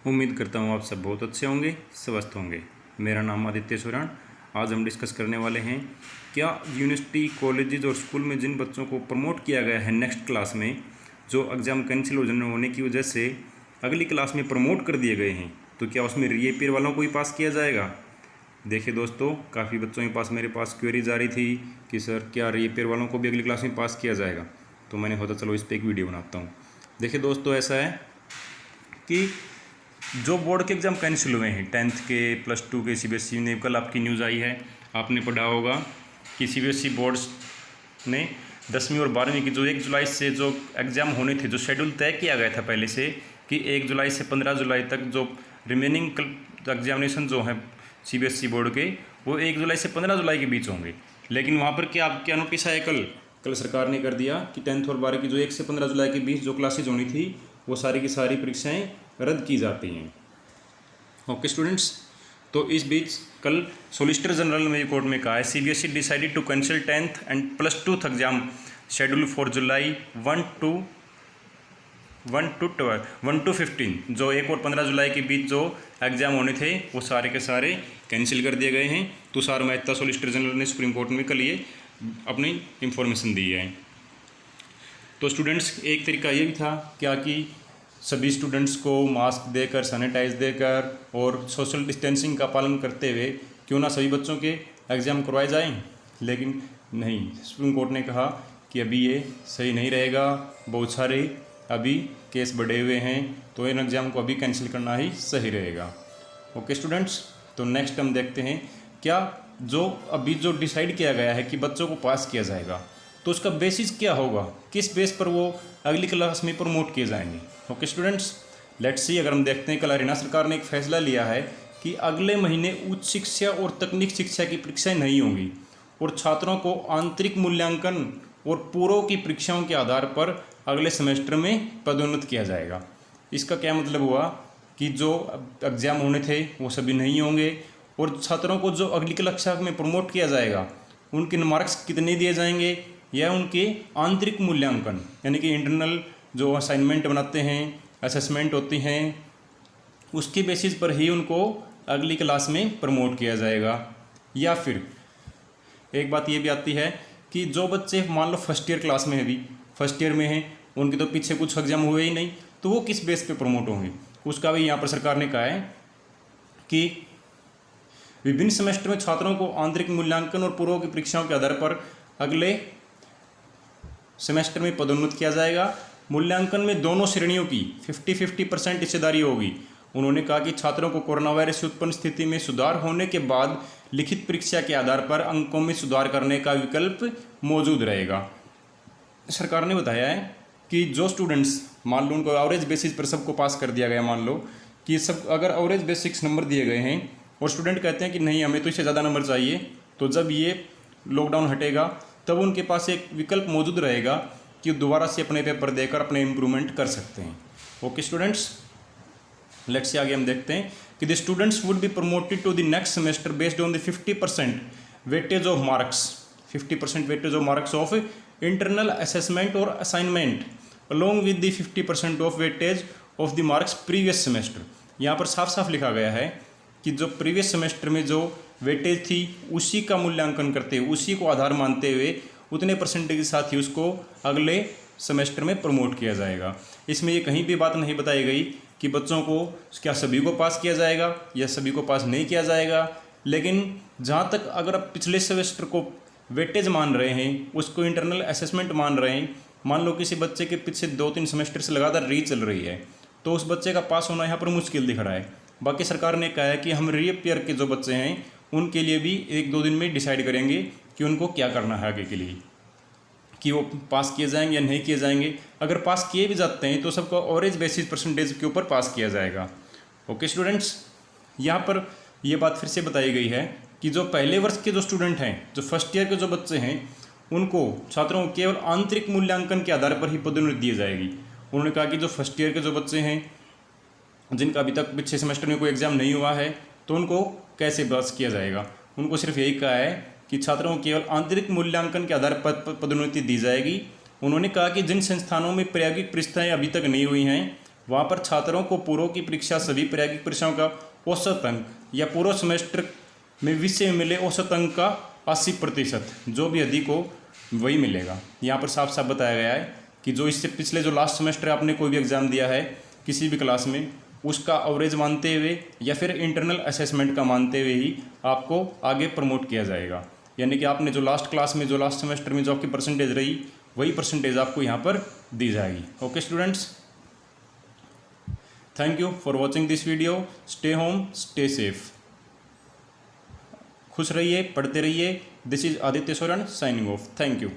उम्मीद करता हूँ आप सब बहुत अच्छे होंगे, स्वस्थ होंगे। मेरा नाम आदित्य सुराण। आज हम डिस्कस करने वाले हैं क्या यूनिवर्सिटी, कॉलेजेस और स्कूल में जिन बच्चों को प्रमोट किया गया है नेक्स्ट क्लास में, जो एग्ज़ाम कैंसिल होने की वजह से अगली क्लास में प्रमोट कर दिए गए हैं, तो क्या उसमें रीअपीयर वालों को ही पास किया जाएगा। देखिए दोस्तों, काफ़ी बच्चों के पास मेरे पास क्वेरीज आ रही थी कि सर क्या रीअपीयर वालों को भी अगली क्लास में पास किया जाएगा, तो मैंने सोचा चलो इस पर एक वीडियो बनाता हूँ। देखिए दोस्तों, ऐसा है कि जो बोर्ड के एग्ज़ाम कैंसिल हुए हैं 10th के, +2 के, CBSE ने, कल आपकी न्यूज़ आई है, आपने पढ़ा होगा कि CBSE बोर्ड्स ने 10वीं और 12वीं की जो 1 जुलाई से जो एग्ज़ाम होने थे, जो शेड्यूल तय किया गया था पहले से कि 1 जुलाई से 15 जुलाई तक जो रिमेनिंग एग्जामिनेशन जो हैं CBSE बोर्ड के, वो 1 जुलाई से 15 जुलाई के बीच होंगे। लेकिन वहाँ पर क्या नोटिस आया कल सरकार ने कर दिया कि 10th और 12 की जो 1 से 15 जुलाई के बीच जो क्लासेज होनी थी, वो सारी की सारी परीक्षाएं रद्द की जाती हैं। ओके स्टूडेंट्स, तो इस बीच कल सोलिसिटर जनरल ने कोर्ट में कहा है CBSE decided to cancel 10th and +2 exam schedule for July 1 to 15, जो 1 और 15 जुलाई के बीच जो एग्ज़ाम होने थे वो सारे के सारे कैंसिल कर दिए गए हैं। तुषार मेहता सोलिसिटर जनरल ने सुप्रीम कोर्ट में कल ये अपनी इंफॉर्मेशन दी है। तो स्टूडेंट्स, एक तरीका ये भी था क्या कि सभी स्टूडेंट्स को मास्क देकर, सैनिटाइज देकर और सोशल डिस्टेंसिंग का पालन करते हुए क्यों ना सभी बच्चों के एग्ज़ाम करवाए जाएं, लेकिन नहीं, सुप्रीम कोर्ट ने कहा कि अभी ये सही नहीं रहेगा, बहुत सारे अभी केस बढ़े हुए हैं, तो इन एग्ज़ाम को अभी कैंसिल करना ही सही रहेगा। ओके स्टूडेंट्स, तो नेक्स्ट हम देखते हैं क्या जो अभी जो डिसाइड किया गया है कि बच्चों को पास किया जाएगा, तो उसका बेसिस क्या होगा, किस बेस पर वो अगली क्लास में प्रमोट किए जाएंगे। ओके स्टूडेंट्स, लेट्स सी, अगर हम देखते हैं कल हरियाणा सरकार ने एक फैसला लिया है कि अगले महीने उच्च शिक्षा और तकनीक शिक्षा की परीक्षाएं नहीं होंगी और छात्रों को आंतरिक मूल्यांकन और पूर्व की परीक्षाओं के आधार पर अगले सेमेस्टर में पदोन्नत किया जाएगा। इसका क्या मतलब हुआ कि जो एग्ज़ाम होने थे वो सभी नहीं होंगे और छात्रों को जो अगली कक्षा में प्रमोट किया जाएगा उनके मार्क्स कितने दिए जाएंगे, या उनके आंतरिक मूल्यांकन यानी कि इंटरनल जो असाइनमेंट बनाते हैं, असेसमेंट होती हैं, उसके बेसिस पर ही उनको अगली क्लास में प्रमोट किया जाएगा। या फिर एक बात ये भी आती है कि जो बच्चे मान लो फर्स्ट ईयर क्लास में है, अभी फर्स्ट ईयर में हैं, उनके तो पीछे कुछ एग्जाम हुए ही नहीं, तो वो किस बेस पे प्रमोट होंगे, उसका भी यहाँ पर सरकार ने कहा है कि विभिन्न सेमेस्टर में छात्रों को आंतरिक मूल्यांकन और पूर्व की परीक्षाओं के आधार पर अगले सेमेस्टर में पदोन्नत किया जाएगा। मूल्यांकन में दोनों श्रेणियों की 50-50% हिस्सेदारी होगी। उन्होंने कहा कि छात्रों को कोरोना वायरस से उत्पन्न स्थिति में सुधार होने के बाद लिखित परीक्षा के आधार पर अंकों में सुधार करने का विकल्प मौजूद रहेगा। सरकार ने बताया है कि जो स्टूडेंट्स मान लो उनको एवरेज बेसिस पर सबको पास कर दिया गया, मान लो कि सब अगर एवरेज बेसिक्स नंबर दिए गए हैं और स्टूडेंट कहते हैं कि नहीं हमें तो इससे ज़्यादा नंबर चाहिए, तो जब ये लॉकडाउन हटेगा तब उनके पास एक विकल्प मौजूद रहेगा कि दोबारा से अपने पेपर देकर अपने इम्प्रूवमेंट कर सकते हैं। ओके स्टूडेंट्स, लेट्स से आगे हम देखते हैं कि the students would be promoted to the next semester based on the 50% weightage of marks, 50% weightage of marks of internal assessment और assignment along with the 50% of weightage of the marks previous semester. यहाँ पर साफ साफ लिखा गया है कि जो प्रीवियस सेमेस्टर में जो वेटेज थी उसी का मूल्यांकन करते हुए, उसी को आधार मानते हुए उतने परसेंटेज के साथ ही उसको अगले सेमेस्टर में प्रमोट किया जाएगा। इसमें ये कहीं भी बात नहीं बताई गई कि बच्चों को क्या सभी को पास किया जाएगा या सभी को पास नहीं किया जाएगा। लेकिन जहाँ तक अगर आप पिछले सेमेस्टर को वेटेज मान रहे हैं, उसको इंटरनल असेसमेंट मान रहे हैं, मान लो किसी बच्चे के पीछे 2-3 सेमेस्टर से लगातार री चल रही है, तो उस बच्चे का पास होना यहाँ पर मुश्किल दिख रहा है। बाकी सरकार ने कहा है कि हम रीअपीयर के जो बच्चे हैं उनके लिए भी 1-2 दिन में डिसाइड करेंगे कि उनको क्या करना है आगे के लिए, कि वो पास किए जाएंगे या नहीं किए जाएंगे। अगर पास किए भी जाते हैं तो सबको एवरेज बेसिस परसेंटेज के ऊपर पास किया जाएगा। ओके स्टूडेंट्स, यहाँ पर यह बात फिर से बताई गई है कि जो पहले वर्ष के जो स्टूडेंट हैं, जो फर्स्ट ईयर के जो बच्चे हैं, उनको छात्रों को केवल आंतरिक मूल्यांकन के आधार पर ही पदोन्नति दी जाएगी। उन्होंने कहा कि जो फर्स्ट ईयर के जो बच्चे हैं जिनका अभी तक पिछले सेमेस्टर में कोई एग्ज़ाम नहीं हुआ है, तो उनको कैसे पास किया जाएगा। उनको सिर्फ यही कहा है कि छात्रों को केवल आंतरिक मूल्यांकन के आधार पर पदोन्नति दी जाएगी। उन्होंने कहा कि जिन संस्थानों में प्रायोगिक परीक्षाएं अभी तक नहीं हुई हैं वहाँ पर छात्रों को पूर्व की परीक्षा सभी प्रायोगिक परीक्षाओं का औसत अंक या पूर्व सेमेस्टर में विषय में मिले औसत अंक का 80% जो भी अधिक हो वही मिलेगा। यहाँ पर साफ साफ बताया गया है कि जो इससे पिछले जो लास्ट सेमेस्टर आपने कोई भी एग्ज़ाम दिया है किसी भी क्लास में, उसका एवरेज मानते हुए या फिर इंटरनल असेसमेंट का मानते हुए ही आपको आगे प्रमोट किया जाएगा। यानी कि आपने जो लास्ट क्लास में जो लास्ट सेमेस्टर में जो आपकी परसेंटेज रही वही परसेंटेज आपको यहाँ पर दी जाएगी। Okay students, thank you for watching this video. Stay home, stay safe. खुश रहिए, पढ़ते रहिए। This is Aditya Soren signing off. Thank you.